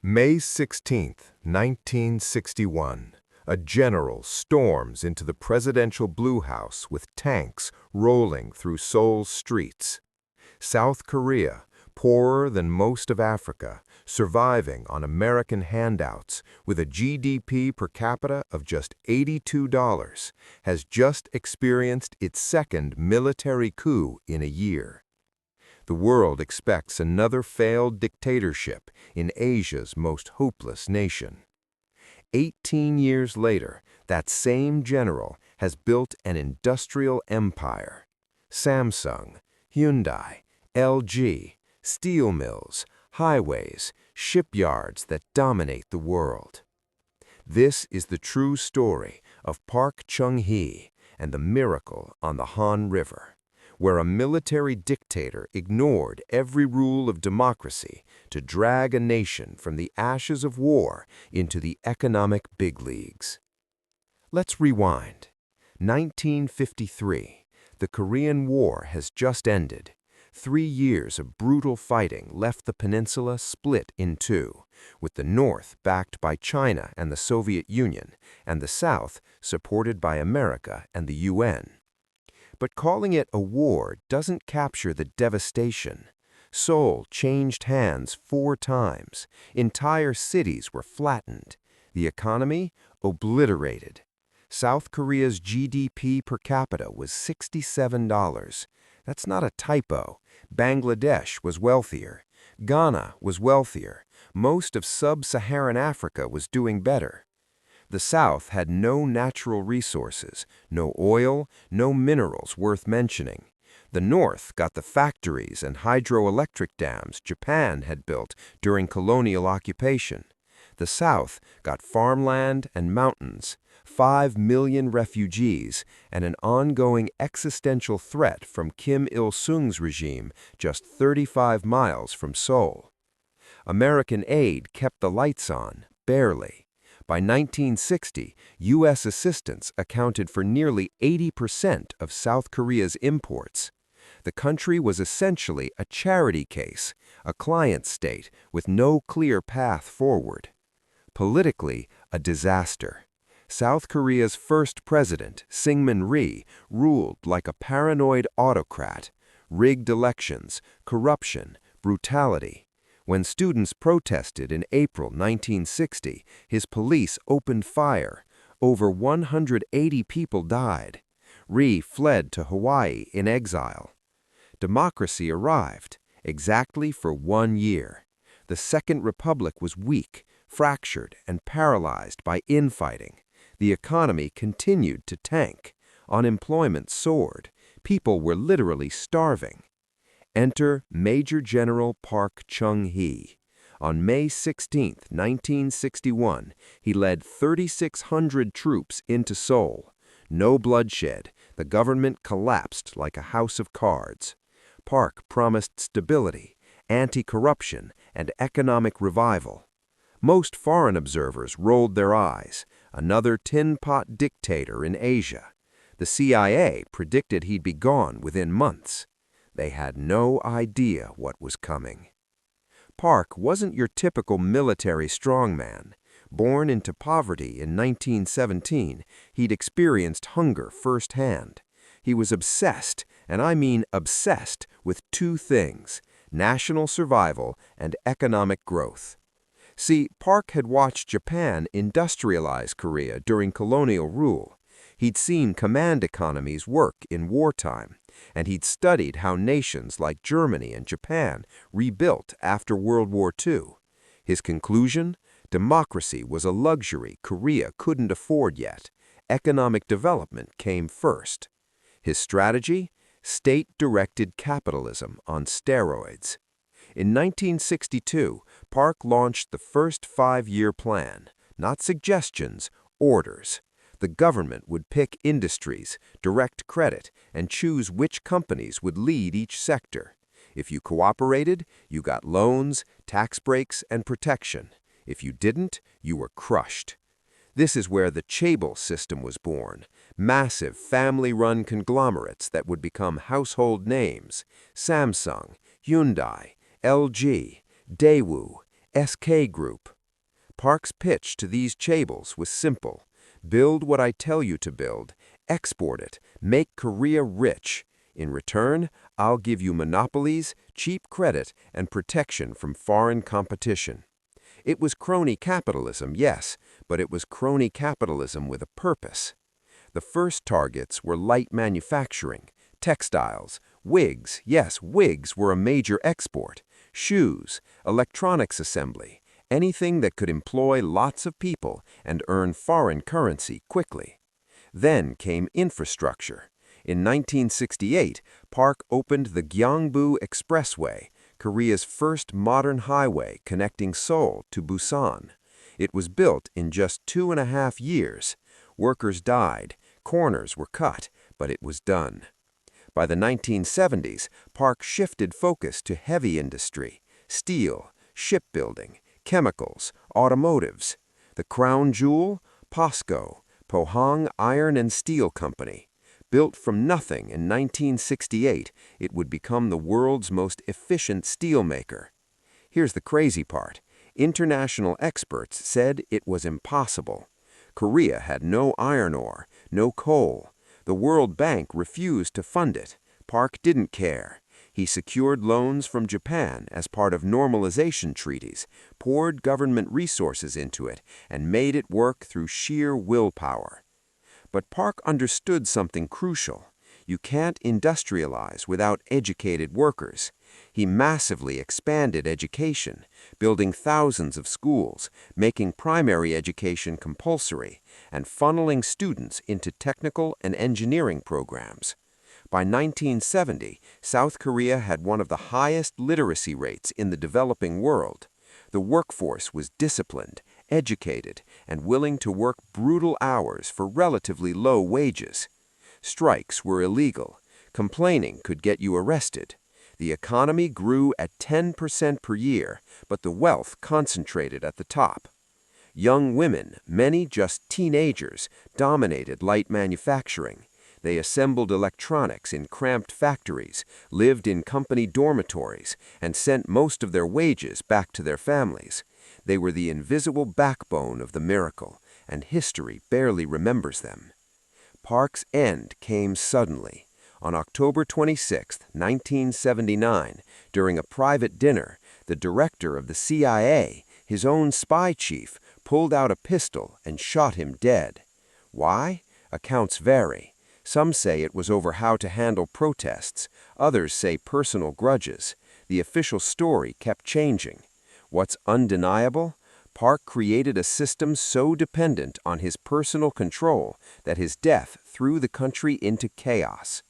May 16, 1961. A general storms into the presidential Blue House with tanks rolling through Seoul's streets. South Korea, poorer than most of Africa, surviving on American handouts with a GDP per capita of just $82, has just experienced its second military coup in a year. The world expects another failed dictatorship in Asia's most hopeless nation. 18 years later, that same general has built an industrial empire. Samsung, Hyundai, LG, steel mills, highways, shipyards that dominate the world. This is the true story of Park Chung-hee and the miracle on the Han River, where a military dictator ignored every rule of democracy to drag a nation from the ashes of war into the economic big leagues. Let's rewind. 1953. The Korean War has just ended. 3 years of brutal fighting left the peninsula split in two, with the North backed by China and the Soviet Union, and the South supported by America and the UN. But calling it a war doesn't capture the devastation. Seoul changed hands 4 times. Entire cities were flattened. The economy obliterated. South Korea's GDP per capita was $67. That's not a typo. Bangladesh was wealthier. Ghana was wealthier. Most of sub-Saharan Africa was doing better. The South had no natural resources, no oil, no minerals worth mentioning. The North got the factories and hydroelectric dams Japan had built during colonial occupation. The South got farmland and mountains, 5 million refugees, and an ongoing existential threat from Kim Il-sung's regime just 35 miles from Seoul. American aid kept the lights on, barely. By 1960, U.S. assistance accounted for nearly 80% of South Korea's imports. The country was essentially a charity case, a client state with no clear path forward. Politically, a disaster. South Korea's first president, Syngman Rhee, ruled like a paranoid autocrat. Rigged elections, corruption, brutality. When students protested in April 1960, his police opened fire. Over 180 people died. Rhee fled to Hawaii in exile. Democracy arrived, exactly for 1 year. The Second Republic was weak, fractured, and paralyzed by infighting. The economy continued to tank. Unemployment soared. People were literally starving. Enter Major General Park Chung-hee. On May 16, 1961, he led 3,600 troops into Seoul. No bloodshed. The government collapsed like a house of cards. Park promised stability, anti-corruption, and economic revival. Most foreign observers rolled their eyes. Another tin-pot dictator in Asia. The CIA predicted he'd be gone within months. They had no idea what was coming. Park wasn't your typical military strongman. Born into poverty in 1917, he'd experienced hunger firsthand. He was obsessed, and I mean obsessed, with 2 things: national survival and economic growth. See, Park had watched Japan industrialize Korea during colonial rule. He'd seen command economies work in wartime, and he'd studied how nations like Germany and Japan rebuilt after World War II. His conclusion? Democracy was a luxury Korea couldn't afford yet. Economic development came first. His strategy? State-directed capitalism on steroids. In 1962, Park launched the first 5-year plan, not suggestions, orders. The government would pick industries, direct credit, and choose which companies would lead each sector. If you cooperated, you got loans, tax breaks, and protection. If you didn't, you were crushed. This is where the chaebol system was born, massive family-run conglomerates that would become household names: Samsung, Hyundai, LG, Daewoo, SK Group. Park's pitch to these chaebols was simple. Build what I tell you to build, export it, make Korea rich. In return, I'll give you monopolies, cheap credit, and protection from foreign competition. It was crony capitalism, yes, but it was crony capitalism with a purpose. The first targets were light manufacturing, textiles, wigs. Yes, wigs were a major export. Shoes, electronics assembly, anything that could employ lots of people and earn foreign currency quickly. Then came infrastructure. In 1968, Park opened the Gyeongbu Expressway, Korea's first modern highway connecting Seoul to Busan. It was built in just 2.5 years. Workers died, corners were cut, but it was done. By the 1970s, Park shifted focus to heavy industry, steel, shipbuilding, chemicals, automotives. The crown jewel, POSCO, Pohang Iron and Steel Company. Built from nothing in 1968, it would become the world's most efficient steelmaker. Here's the crazy part. International experts said it was impossible. Korea had no iron ore, no coal. The World Bank refused to fund it. Park didn't care. He secured loans from Japan as part of normalization treaties, poured government resources into it, and made it work through sheer willpower. But Park understood something crucial. You can't industrialize without educated workers. He massively expanded education, building thousands of schools, making primary education compulsory, and funneling students into technical and engineering programs. By 1970, South Korea had one of the highest literacy rates in the developing world. The workforce was disciplined, educated, and willing to work brutal hours for relatively low wages. Strikes were illegal. Complaining could get you arrested. The economy grew at 10% per year, but the wealth concentrated at the top. Young women, many just teenagers, dominated light manufacturing. They assembled electronics in cramped factories, lived in company dormitories, and sent most of their wages back to their families. They were the invisible backbone of the miracle, and history barely remembers them. Park's end came suddenly. On October 26, 1979, during a private dinner, the director of the CIA, his own spy chief, pulled out a pistol and shot him dead. Why? Accounts vary. Some say it was over how to handle protests. Others say personal grudges. The official story kept changing. What's undeniable? Park created a system so dependent on his personal control that his death threw the country into chaos.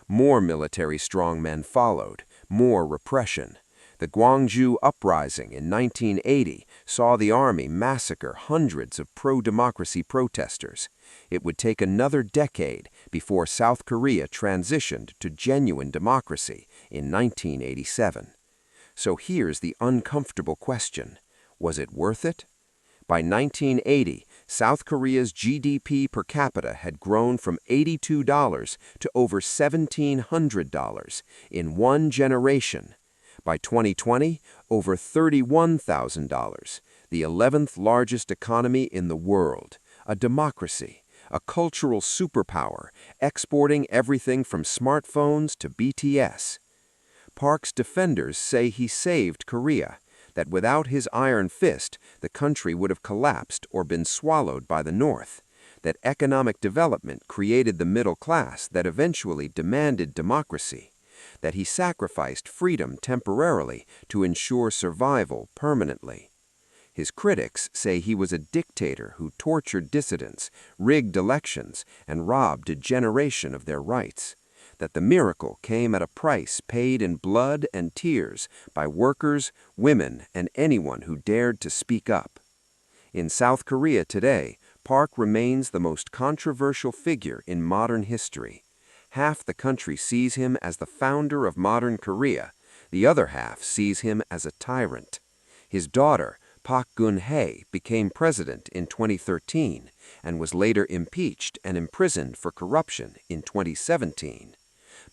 More military strongmen followed, more repression. The Gwangju Uprising in 1980 saw the army massacre hundreds of pro-democracy protesters. It would take another decade before South Korea transitioned to genuine democracy in 1987. So here's the uncomfortable question. Was it worth it? By 1980, South Korea's GDP per capita had grown from $82 to over $1,700 in one generation. By 2020, over $31,000, the 11th largest economy in the world, a democracy, a cultural superpower, exporting everything from smartphones to BTS. Park's defenders say he saved Korea, that without his iron fist, the country would have collapsed or been swallowed by the North, that economic development created the middle class that eventually demanded democracy, that he sacrificed freedom temporarily to ensure survival permanently. His critics say he was a dictator who tortured dissidents, rigged elections, and robbed a generation of their rights, that the miracle came at a price paid in blood and tears by workers, women, and anyone who dared to speak up. In South Korea today, Park remains the most controversial figure in modern history. Half the country sees him as the founder of modern Korea. The other half sees him as a tyrant. His daughter, Park Chung-hee, became president in 2013 and was later impeached and imprisoned for corruption in 2017.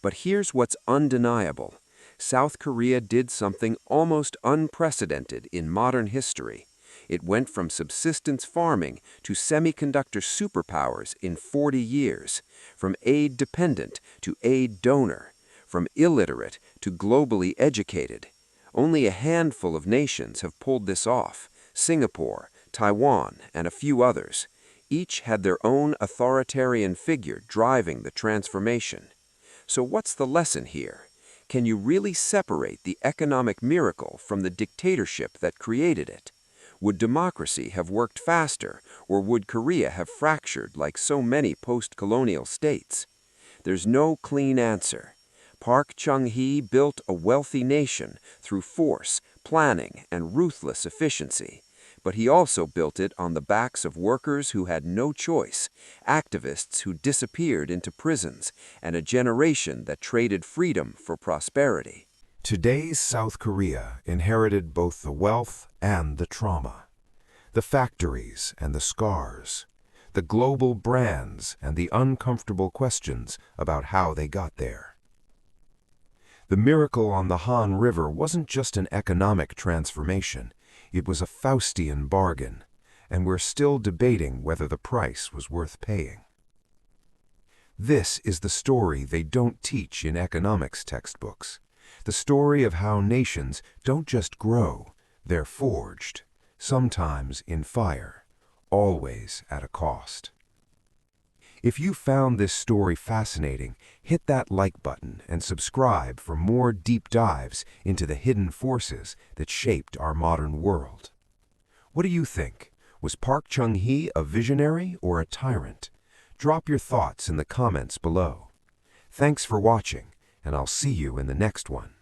But here's what's undeniable. South Korea did something almost unprecedented in modern history. It went from subsistence farming to semiconductor superpowers in 40 years, from aid dependent to aid donor, from illiterate to globally educated. Only a handful of nations have pulled this off: Singapore, Taiwan, and a few others. Each had their own authoritarian figure driving the transformation. So what's the lesson here? Can you really separate the economic miracle from the dictatorship that created it? Would democracy have worked faster, or would Korea have fractured like so many post-colonial states? There's no clean answer. Park Chung-hee built a wealthy nation through force, planning, and ruthless efficiency. But he also built it on the backs of workers who had no choice, activists who disappeared into prisons, and a generation that traded freedom for prosperity. Today's South Korea inherited both the wealth and the trauma, the factories and the scars, the global brands and the uncomfortable questions about how they got there. The miracle on the Han River wasn't just an economic transformation, it was a Faustian bargain, and we're still debating whether the price was worth paying. This is the story they don't teach in economics textbooks. The story of how nations don't just grow, they're forged, sometimes in fire, always at a cost. If you found this story fascinating, hit that like button and subscribe for more deep dives into the hidden forces that shaped our modern world. What do you think? Was Park Chung-hee a visionary or a tyrant? Drop your thoughts in the comments below. Thanks for watching, and I'll see you in the next one.